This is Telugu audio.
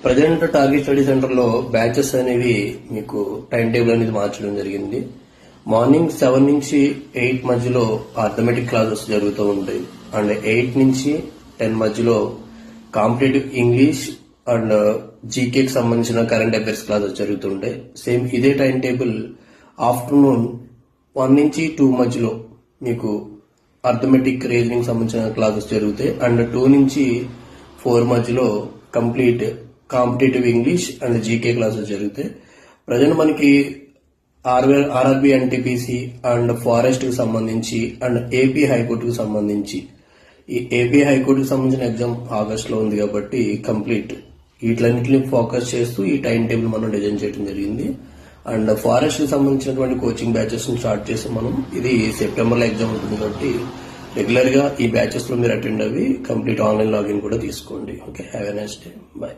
ప్రజెంట్ టార్గెట్ స్టడీ సెంటర్ లో బ్యాచెస్ అనేవి మీకు టైం టేబుల్ అనేది మార్చడం జరిగింది. మార్నింగ్ 7 నుంచి 8 మధ్యలో అర్థమెటిక్ క్లాసెస్ జరుగుతూ ఉంటాయి. అండ్ 8 నుంచి 10 మధ్యలో కాంపిటేటివ్ ఇంగ్లీష్ అండ్ జీకేకి సంబంధించిన కరెంట్ అఫైర్స్ క్లాసెస్ జరుగుతుంటాయి. సేమ్ ఇదే టైం టేబుల్ ఆఫ్టర్నూన్ 1 నుంచి 2 మధ్యలో మీకు అర్థమెటిక్ రీజనింగ్ సంబంధించిన క్లాసెస్ జరుగుతాయి. అండ్ 2 నుంచి 4 మధ్యలో complete competitive English and GK classes జరుగుతాయి. ప్రజెంట్ మనకి ఆర్ఆర్బి ఎన్టీపీసీ అండ్ ఫారెస్ట్ కి సంబంధించి అండ్ ఏపీ హైకోర్టుకు సంబంధించి ఈ ఏపీ హైకోర్టుకు సంబంధించిన ఎగ్జామ్ ఆగస్ట్ లో ఉంది కాబట్టి కంప్లీట్ వీటిలన్నింటినీ ఫోకస్ చేస్తూ ఈ టైం టేబుల్ మనం డిజైన్ చేయడం జరిగింది. అండ్ ఫారెస్ట్ కి సంబంధించినటువంటి కోచింగ్ బ్యాచెస్ ని స్టార్ట్ చేసి మనం ఇది సెప్టెంబర్ లో ఎగ్జామ్ ఉంటుంది కాబట్టి రెగ్యులర్ గా ఈ బ్యాచెస్ లో మీరు అటెండ్ అవ్వి కంప్లీట్ ఆన్లైన్ లాగిన్ కూడా తీసుకోండి. Okay, have a nice day, by.